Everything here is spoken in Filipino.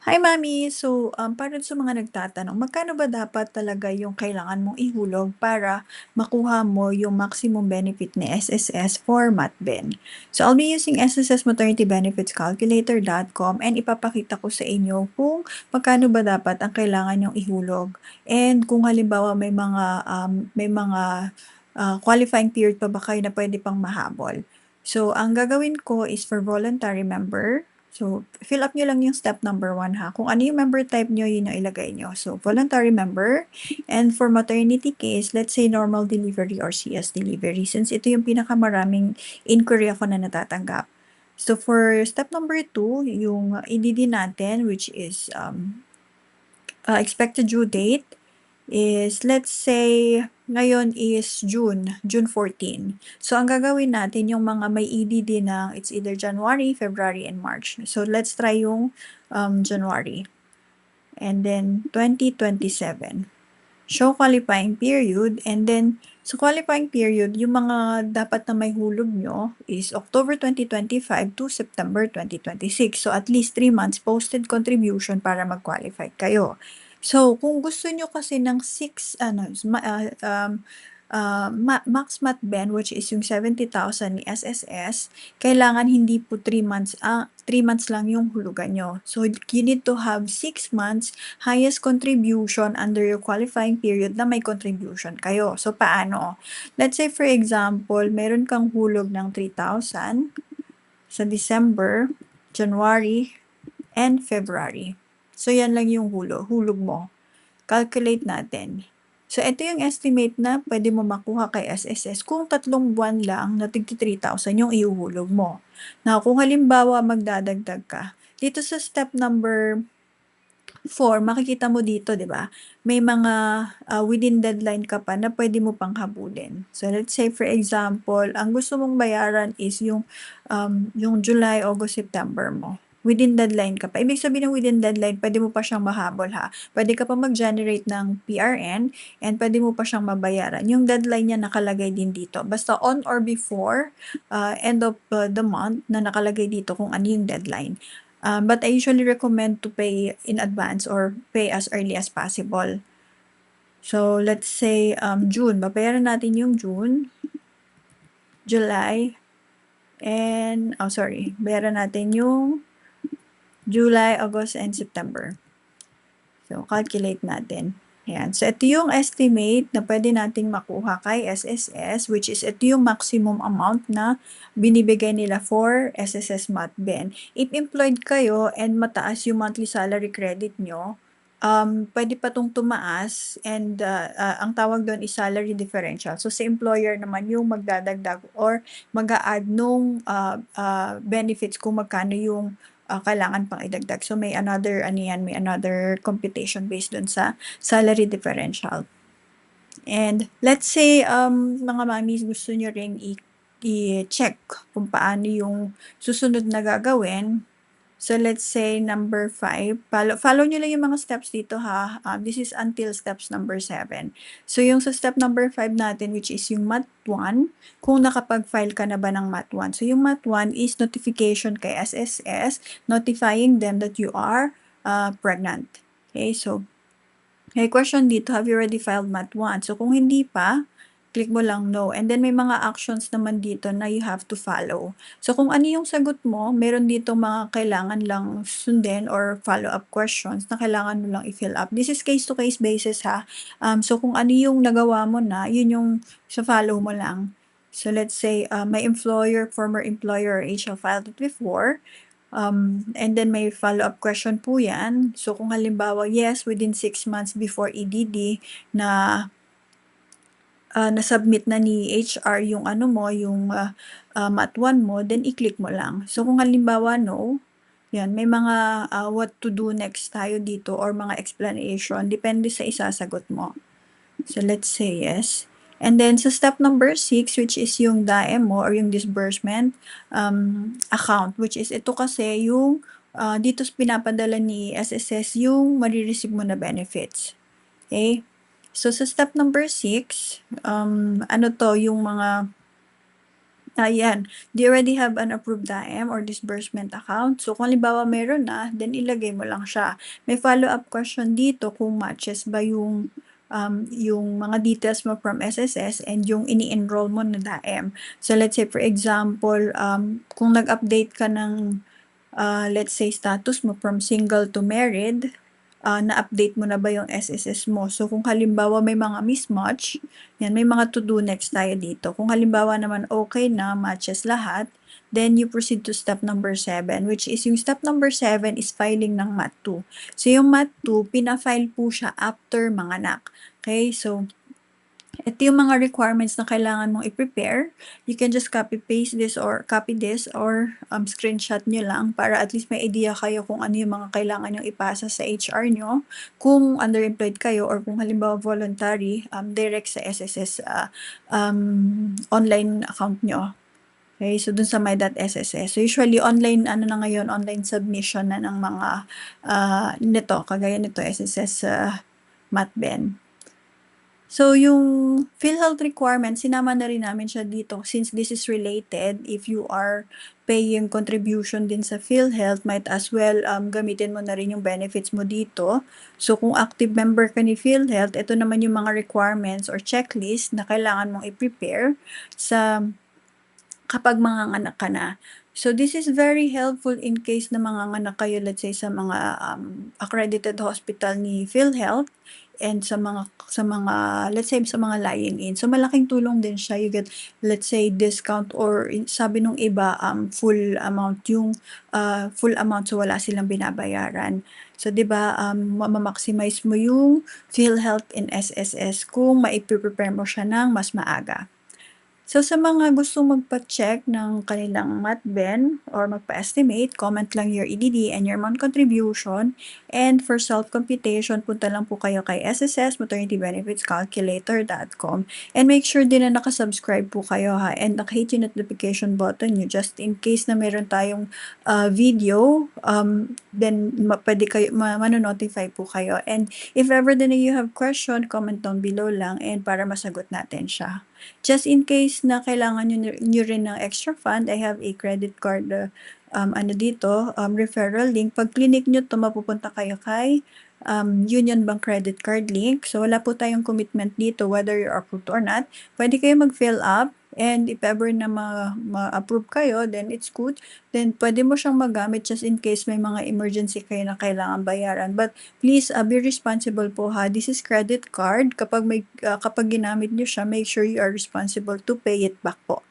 Hi mami! Para sa mga nagtatanong, magkano ba dapat talaga yung kailangan mong ihulog para makuha mo yung maximum benefit ni SSS for MatBen? So, I'll be using SSS Maternity Benefits Calculator.com and ipapakita ko sa inyo kung magkano ba dapat ang kailangan yung ihulog. And kung halimbawa may mga qualifying period pa ba kayo na pwede pang mahabol. So, ang gagawin ko is for voluntary member. So, fill up nyo lang yung step number 1 ha. Kung ano yung member type nyo, yun yung ilagay nyo. So, voluntary member. And for maternity case, let's say normal delivery or CS delivery. Since ito yung pinakamaraming inquiry ako na natatanggap. So, for step number 2, yung EDD natin, which is expected due date, is let's say ngayon is June 14. So, ang gagawin natin yung mga may EDD na it's either January, February, and March. So, let's try yung January. And then 2027. Show qualifying period. And then sa qualifying period, yung mga dapat na may hulog nyo is October 2025 to September 2026. So, at least 3 months posted contribution para mag-qualify kayo. So, kung gusto nyo kasi ng 6, max MatBen, which is yung 70,000 ni SSS, kailangan hindi po 3 months, 3 months lang yung hulugan nyo. So, you need to have 6 months highest contribution under your qualifying period na may contribution kayo. So, paano? Let's say, for example, meron kang hulog ng 3,000 sa December, January, and February. So, yan lang yung hulog mo. Calculate natin. So, ito yung estimate na pwede mo makuha kay SSS kung 3 buwan lang na tig 3,000 yung ihuhulog mo. Now, kung halimbawa magdadagdag ka, dito sa step number 4, makikita mo dito, di ba? May mga within deadline ka pa na pwede mo pang habulin. So, let's say for example, ang gusto mong bayaran is yung July, August, September mo. Within deadline ka pa. Ibig sabihin ng within deadline, pwede mo pa siyang mahabol ha. Pwede ka pa mag-generate ng PRN and pwede mo pa siyang mabayaran. Yung deadline niya nakalagay din dito. Basta on or before end of the month na nakalagay dito kung ano yung deadline. But I usually recommend to pay in advance or pay as early as possible. So, let's say June. Babayaran natin yung June, July, and, bayaran natin yung July, August, and September. So, calculate natin. Ayan. So, ito yung estimate na pwede nating makuha kay SSS, which is ito yung maximum amount na binibigay nila for SSS MatBen. If employed kayo and mataas yung monthly salary credit nyo, pwede pa itong tumaas and ang tawag doon is salary differential. So, sa employer naman yung magdadagdag or mag-a-add nung benefits kung magkano yung kailangan pang idagdag. So, may another computation based dun sa salary differential. And let's say, mga mamis, gusto nyo ring i-check kung paano yung susunod na gagawin. So, let's say number 5. Follow nyo lang yung mga steps dito ha. This is until steps number 7. So, yung sa step number 5 natin, which is yung Mat 1, kung nakapag-file ka na ba ng Mat 1. So, yung Mat 1 is notification kay SSS, notifying them that you are pregnant. Okay, so, may question dito, have you already filed Mat 1? So, kung hindi pa, click mo lang no. And then may mga actions naman dito na you have to follow. So kung ano yung sagot mo, meron dito mga kailangan lang sundin or follow-up questions na kailangan mo lang i-fill up. This is case-to-case basis ha. So kung ano yung nagawa mo na, yun yung follow mo lang. So let's say my employer, former employer, or HR filed it before. And then may follow-up question po yan. So kung halimbawa, yes, within 6 months before EDD na na-submit na ni HR yung ano mo, yung Mat 1 mo, then i-click mo lang. So, kung halimbawa no, yan, may mga what to do next tayo dito or mga explanation, depende sa isasagot mo. So, let's say yes. And then, sa step number 6, which is yung DAE mo or yung disbursement account, which is ito kasi yung dito pinapadala ni SSS yung marireceive mo na benefits. Okay? So, sa step number 6, ano to, yung mga Ayan, they already have an approved DAM or disbursement account. So, kung halimbawa meron na, then ilagay mo lang siya. May follow-up question dito kung matches ba yung mga details mo from SSS and yung ini-enroll mo na DAM. So, let's say for example, kung nag-update ka ng let's say status mo from single to married, na-update mo na ba yung SSS mo? So, kung halimbawa may mga mismatch, yan, may mga to do next tayo dito. Kung halimbawa naman okay na, matches lahat, then you proceed to step number 7, which is yung step number 7 is filing ng MAT2. So, yung MAT2, pina-file po siya after manganak. Okay, so, ito yung mga requirements na kailangan mong i-prepare. You can just copy-paste this or copy this or screenshot nyo lang para at least may idea kayo kung ano yung mga kailangan nyo ipasa sa HR nyo. Kung underemployed kayo or kung halimbawa voluntary, direct sa SSS online account nyo. Okay, so dun sa my.sss. So usually online online submission na ng mga nito, kagaya nito SSS MatBen. So, yung PhilHealth requirement, sinama na rin namin siya dito since this is related. If you are paying contribution din sa PhilHealth, might as well gamitin mo na rin yung benefits mo dito. So, kung active member ka ni PhilHealth, ito naman yung mga requirements or checklist na kailangan mong i-prepare sa kapag manganganak ka na. So, this is very helpful in case na manganganak kayo, let's say, sa mga accredited hospital ni PhilHealth and sa mga let's say sa mga lying-in. So, malaking tulong din siya. You get, let's say, discount or sabi nung iba, full amount yung full amount so wala silang binabayaran. So, 'di ba, ma-maximize mo yung PhilHealth and SSS kung mai-prepare mo siya ng mas maaga. So, sa mga gustong magpa-check ng kanilang MatBen or magpa-estimate, comment lang your EDD and your month contribution. And for self-computation, punta lang po kayo kay ssmaternitybbenefitscalculator.com. And make sure din na nakasubscribe po kayo ha and naka-hit yung notification button nyo just in case na meron tayong video, then pwede kayo, manonotify po kayo. And if ever din na you have question, comment down below lang and para masagot natin siya. Just in case na kailangan nyo rin ng extra fund, I have a credit card referral link. Pag clinic nyo to, mapupunta kayo kay Union Bank credit card link. So, wala po tayong commitment dito whether you're approved or not. Pwede kayo mag-fill up and if ever na ma-approve kayo, then it's good. Then, pwede mo siyang magamit just in case may mga emergency kayo na kailangan bayaran. But, please be responsible po ha. This is credit card. Kapag ginamit nyo siya, make sure you are responsible to pay it back po.